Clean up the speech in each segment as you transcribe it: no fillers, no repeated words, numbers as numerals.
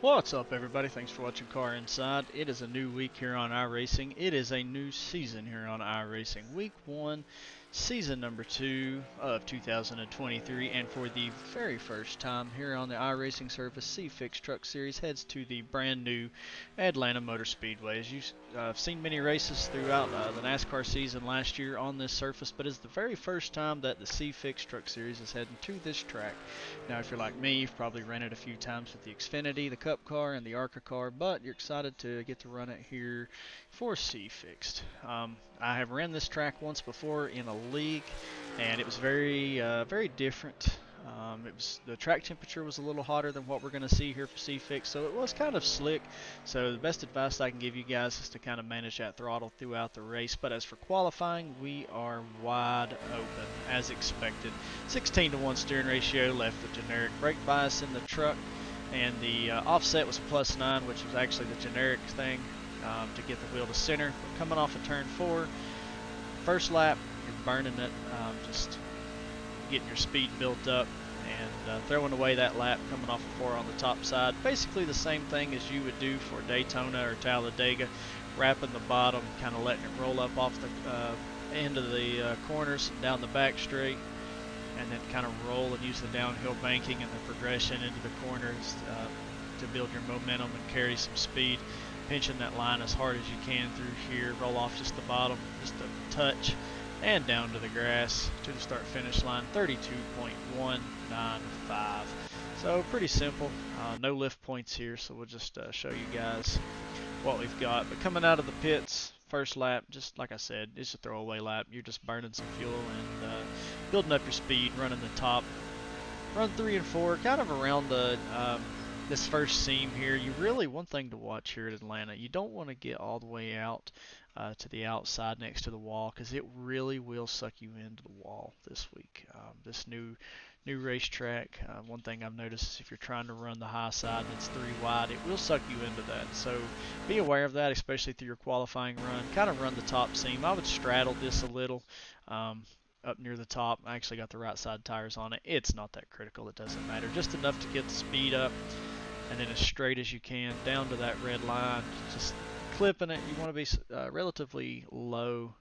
What's up, everybody? Thanks for watching Car Inside. It is a new week here on iRacing. It is a new season here on iRacing. Week 1, season number 2 of 2023. And for the very first time here on the iRacing Service, C-Fix Truck Series heads to the brand new Atlanta Motor Speedway. As you've seen many races throughout the NASCAR season last year on this surface, but it's the very first time that the C-Fix Truck Series is heading to this track. Now, if you're like me, you've probably ran it a few times with the Xfinity, the Cup car, and the ARCA car, but you're excited to get to run it here for C-Fixed. I have ran this track once before in a league, and it was very different. The track temperature was a little hotter than what we're going to see here for C-Fix, so it was kind of slick. So the best advice I can give you guys is to kind of manage that throttle throughout the race. But as for qualifying, we are wide open as expected. 16-to-1 steering ratio, left the generic brake bias in the truck, and the offset was +9, which was actually the generic thing to get the wheel to center. But coming off of turn 4, first lap, you're burning it, just getting your speed built up and throwing away that lap coming off of 4 on the top side. Basically the same thing as you would do for Daytona or Talladega, wrapping the bottom, kind of letting it roll up off the end of the corners down the back straight, and then kind of roll and use the downhill banking and the progression into the corners to build your momentum and carry some speed. Pinching that line as hard as you can through here, roll off just the bottom, just a touch, and down to the grass to the start finish line. 32.195. So pretty simple, no lift points here, so we'll just show you guys what we've got. But coming out of the pits, first lap, just like I said, it's a throwaway lap. You're just burning some fuel and building up your speed, running the top. Run 3 and 4, kind of around the this first seam here. One thing to watch here at Atlanta, you don't want to get all the way out to the outside next to the wall, because it really will suck you into the wall this week. This new racetrack, one thing I've noticed is if you're trying to run the high side and it's 3 wide, it will suck you into that. So be aware of that, especially through your qualifying run. Kind of run the top seam. I would straddle this a little up near the top. I actually got the right side tires on it. It's not that critical. It doesn't matter. Just enough to get the speed up, and then as straight as you can down to that red line, just clipping it. You want to be relatively low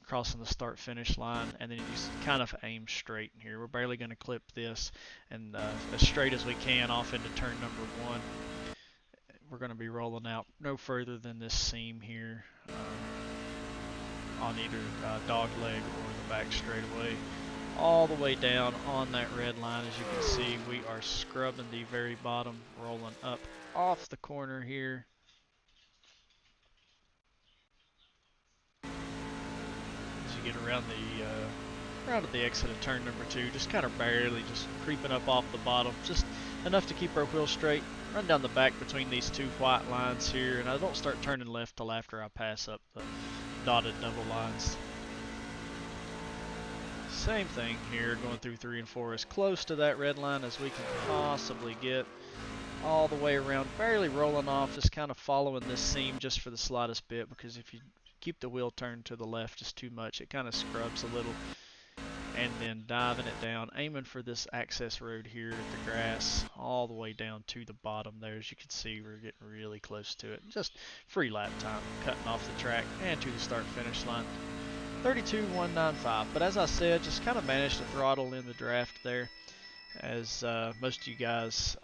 crossing the start finish line, and then you just kind of aim straight in here. We're barely going to clip this, and as straight as we can off into turn number 1. We're going to be rolling out no further than this seam here on either dog leg or the back straightaway, all the way down on that red line. As you can see, we are scrubbing the very bottom, rolling up off the corner here. As you get around the exit of turn number 2, just kind of barely just creeping up off the bottom, just enough to keep our wheel straight. Run down the back between these 2 white lines here, and I don't start turning left till after I pass up the dotted double lines. Same thing here, going through 3 and 4 as close to that red line as we can possibly get. All the way around, barely rolling off, just kind of following this seam just for the slightest bit, because if you keep the wheel turned to the left just too much, it kind of scrubs a little. And then diving it down, aiming for this access road here at the grass, all the way down to the bottom there. As you can see, we're getting really close to it. Just free lap time, cutting off the track and to the start finish line. 32.195. But as I said, just kind of managed to throttle in the draft there. As most of you guys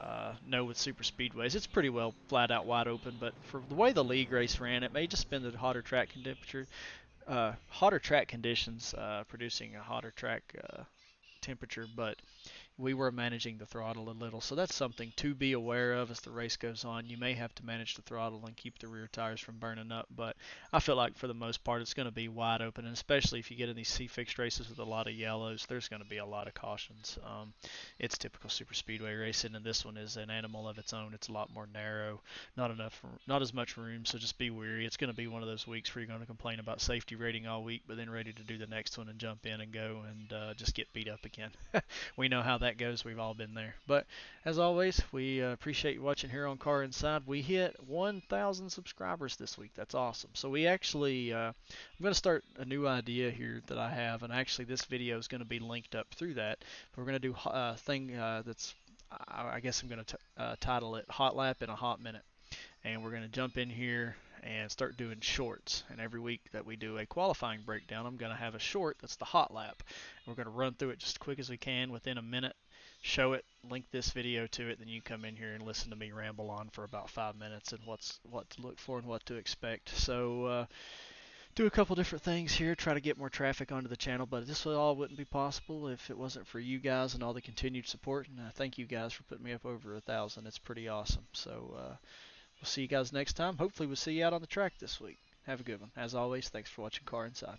know with super speedways, it's pretty well flat out wide open. But for the way the league race ran, it may just been the hotter track conditions producing a hotter track temperature, but we were managing the throttle a little, so that's something to be aware of as the race goes on. You may have to manage the throttle and keep the rear tires from burning up, but I feel like for the most part it's going to be wide open, and especially if you get in these C-Fix races with a lot of yellows, there's going to be a lot of cautions. It's typical super speedway racing, and this one is an animal of its own. It's a lot more narrow, not as much room, so just be wary. It's going to be one of those weeks where you're going to complain about safety rating all week, but then ready to do the next one and jump in and go and just get beat up again. We know how that goes. We've all been there. But as always, we appreciate you watching here on Car Inside. We hit 1,000 subscribers this week. That's awesome. So we actually, I'm going to start a new idea here that I have, and actually this video is going to be linked up through that. We're going to do a thing that's I guess I'm going to title it Hot Lap in a Hot Minute. And we're going to jump in here and start doing shorts. And every week that we do a qualifying breakdown, I'm going to have a short that's the hot lap. We're going to run through it just as quick as we can within a minute, show it, link this video to it, then you come in here and listen to me ramble on for about 5 minutes and what to look for and what to expect. So do a couple different things here, try to get more traffic onto the channel, but this all wouldn't be possible if it wasn't for you guys and all the continued support. And thank you guys for putting me up over 1,000. It's pretty awesome. So we'll see you guys next time. Hopefully we'll see you out on the track this week. Have a good one. As always, thanks for watching Car Inside.